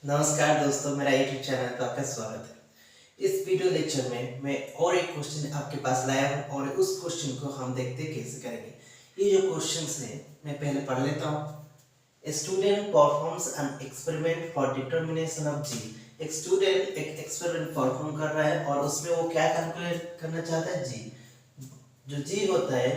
नमस्कार दोस्तों, मेरा यूट्यूब चैनल पर आपका स्वागत है। इस वीडियो लेक्चर में मैं और एक क्वेश्चन आपके पास लाया हूँ और उस क्वेश्चन को हम देखते कैसे करेंगे। ये जो क्वेश्चंस है मैं पहले पढ़ लेता हूँ। A student performs an experiment for determination of G। एक स्टूडेंट एक एक्सपेरिमेंट परफॉर्म कर रहा है और उसमें वो क्या कैलकुलेट करना चाहता है, जी। जो जी होता है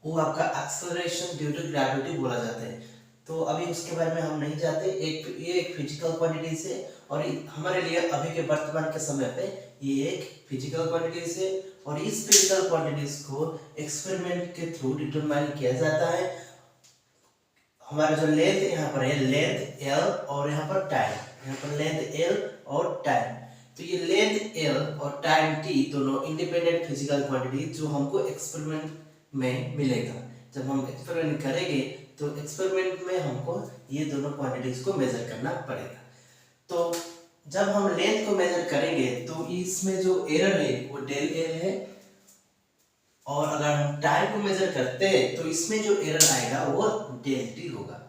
वो आपका एक्सेलरेशन ड्यू टू ग्रेविटी बोला जाता है। तो अभी उसके बारे में हम नहीं जानते। ये एक फिजिकल क्वांटिटीज है और हमारे लिए अभी के वर्तमान के समय पे ये एक फिजिकल क्वांटिटीज है और इस फिजिकल क्वांटिटीज को एक्सपेरिमेंट के थ्रू डिटरमाइन किया जाता है। हमारा जो लेंथ यहाँ पर है, लेंथ एल और यहाँ पर टाइम, यहाँ पर लेंथ एल और टाइम। तो ये लेंथ एल और टाइम टी दोनों इंडिपेंडेंट फिजिकल क्वांटिटी जो हमको एक्सपेरिमेंट में मिलेगा। जब हम एक्सपेरिमेंट करेंगे तो एक्सपेरिमेंट में हमको ये दोनों क्वांटिटीज को मेजर करना पड़ेगा। तो जब हम लेंथ को मेजर करेंगे तो इसमें जो एरर है वो डेल एल है और अगर हम टाइम को मेजर करते हैं तो इसमें जो एरर आएगा वो डेल टी होगा।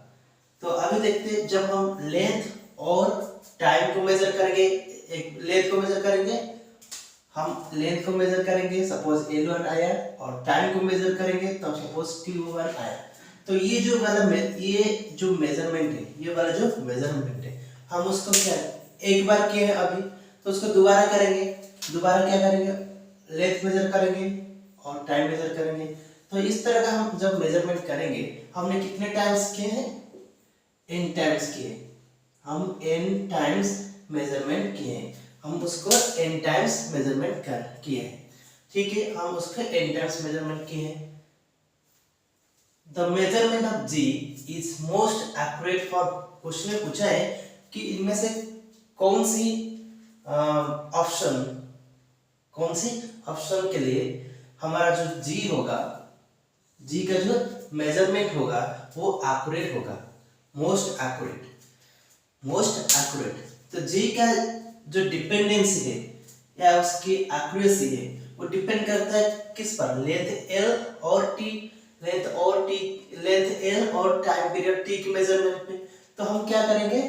तो अभी देखते हैं, जब हम लेंथ और टाइम को मेजर करेंगे, एक लेंथ को मेजर करेंगे, हम लेंथ को मेजर करेंगे, सपोज L1 आया और टाइम को मेजर करेंगे तो सपोज T1 आया। तो ये जो मेजरमेंट है, ये वाला जो मेजरमेंट है, हम उसको क्या एक बार किए हैं अभी, तो उसको दोबारा करेंगे। दोबारा क्या करेंगे, लेंथ मेजर करेंगे और टाइम मेजर करेंगे। तो इस तरह का हम जब मेजरमेंट करेंगे, हमने कितने टाइम्स किए हैं, n टाइम्स किए, हम n टाइम्स मेजरमेंट किए हैं, हम उसको n टाइम्स मेजरमेंट किए हैं। ठीक है, हम उसको n टाइम्स मेजरमेंट किए हैं। The measurement of g is most accurate for, question में पूछा है कि इनमें से कौन सी ऑप्शन के लिए हमारा जो g होगा, g का जो मेजरमेंट होगा वो एक्यूरेट होगा, मोस्ट एक्यूरेट। तो g का जो डिपेंडेंसी है या उसकी एक्यूरेसी है वो डिपेंड करता है किस पर, लेंथ l और t, लेंथ l और टाइम पीरियड t के मेजरमेंट पे। तो हम क्या करेंगे,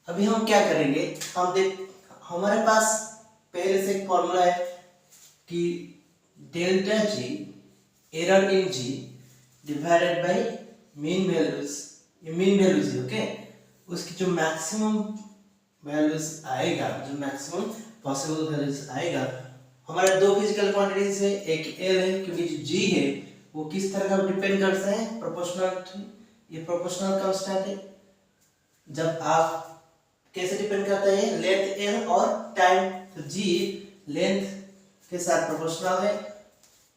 अभी हम क्या करेंगे, हमारे पास पहले से एक फॉर्मूला है कि delta g error in g divided by mean values, ये मीन वैल्यूज है, ओके। उसकी जो मैक्सिमम वैल्यूज आएगा, जो मैक्सिमम पॉसिबल वैल्यूज आएगा, हमारा दो फिजिकल क्वांटिटीज है, एक एल है क्योंकि जो जी है वो किस तरह का डिपेंड करता है, प्रोपोर्शनल, ये प्रोपोर्शनल कांस्टेंट है। जब आप कैसे डिपेंड करता है, लेंथ एल और टाइम, तो जी लेंथ के साथ प्रोपोर्शनल है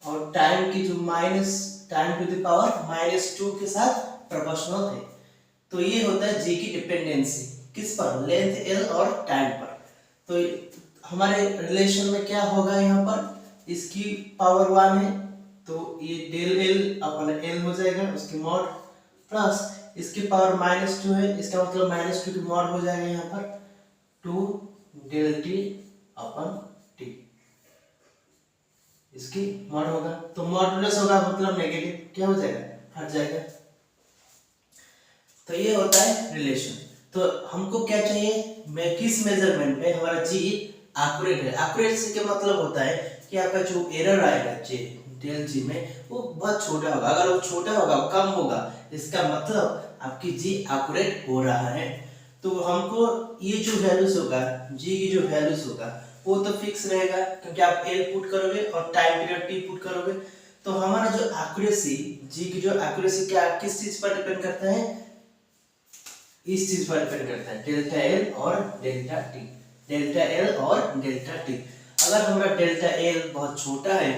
और टाइम की जो टाइम टू द पावर -2 के साथ प्रोपोर्शनल है। तो ये होता है जी की डिपेंडेंसी किस पर, लेंथ एल और टाइम पर। तो हमारे रिलेशन में क्या होगा, यहाँ पर इसकी पावर 1 है तो ये डेल एल अपन एल हो जाएगा, उसकी मॉड, प्लस इसकी पावर -2 है, इसका मतलब -2 की मॉड हो जाएगा यहाँ पर 2 डेल टी अपन टी, इसकी मॉड होगा। तो मॉडुलस होगा मतलब नेगेटिव, क्या हो जाएगा, हट जाएगा। तो ये होता है रिलेशन। तो हमको क्या चाहिए, मैं किस मेजरमेंट में हमारा जी एक्यूरेट है। एक्यूरेट से क्या मतलब होता है कि आपका जो एरर आएगा डेल जी में वो बहुत छोटा होगा। अगर वो छोटा होगा, कम होगा, इसका मतलब आपकी जी एक्यूरेट हो रहा है। तो हमको ये जो वैल्यूज होगा, जी की जो वैल्यूज होगा वो तो फिक्स रहेगा क्योंकि आप एल पुट करोगे और टाइम पीरियड टी पुट करोगे। तो हमारा जो एक्यूरेसी, जी की जो एक्यूरेसी क्या किस चीज पर डिपेंड करता है, इस चीज पर डिपेंड करता है, डेल्टा एल और डेल्टा टी, डेल्टा एल और डेल्टा टी। अगर हमारा डेल्टा एल बहुत छोटा है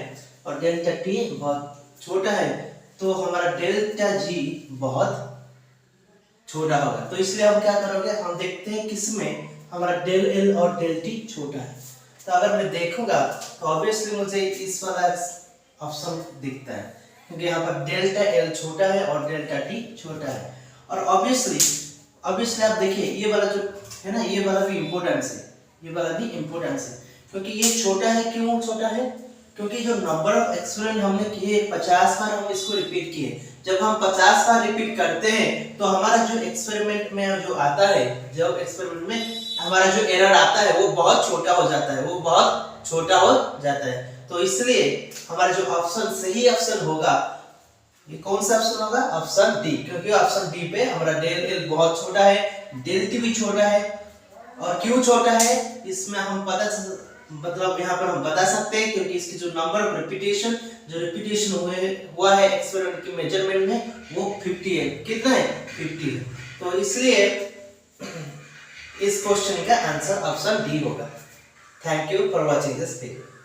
और डेल्टा टी बहुत छोटा है तो हमारा डेल्टा जी बहुत छोटा होगा। तो इसलिए हम क्या करोगे, हम देखते हैं किसमें हमारा डेल एल और डेल टी छोटा है। तो अगर मैं देखूंगा तो ऑब्वियसली मुझे इस वाला ऑप्शन दिखता है क्योंकि यहाँ पर डेल्टा एल छोटा है और डेल्टा टी छोटा है। और ऑब्वियसली आप देखिए ये वाला जो है ना, ये वाला भी इम्पोर्टेंस है, ये वाला भी इम्पोर्टेंस है क्योंकि ये छोटा है। क्यों छोटा है, क्योंकि जो नंबर ऑफ एक्सपेरिमेंट हमने किए 50 बार हम इसको रिपीट किए। जब हम 50 बार रिपीट करते हैं तो हमारा जो एक्सपेरिमेंट में जो आता है, जब एक्सपेरिमेंट में हमारा जो एरर आता है वो बहुत छोटा हो जाता है, वो बहुत छोटा हो जाता है। तो इसलिए हमारा जो ऑप्शन सही ऑप्शन होगा, ये कौन सा ऑप्शन होगा? ऑप्शन डी, क्योंकि ऑप्शन डी पे हमारा डेल एल बहुत छोटा है, डेल टी भी छोटा है। और क्यों छोटा है इसमें हम मतलब यहाँ पर हम बता सकते हैं, क्योंकि इसकी जो नंबर ऑफ रिपीटेशन हुआ है एक्सपेरिमेंट के मेजरमेंट में वो 50 है। कितना है? 50 है। तो इसलिए इस क्वेश्चन का आंसर ऑप्शन डी होगा। Thank you for watching this video.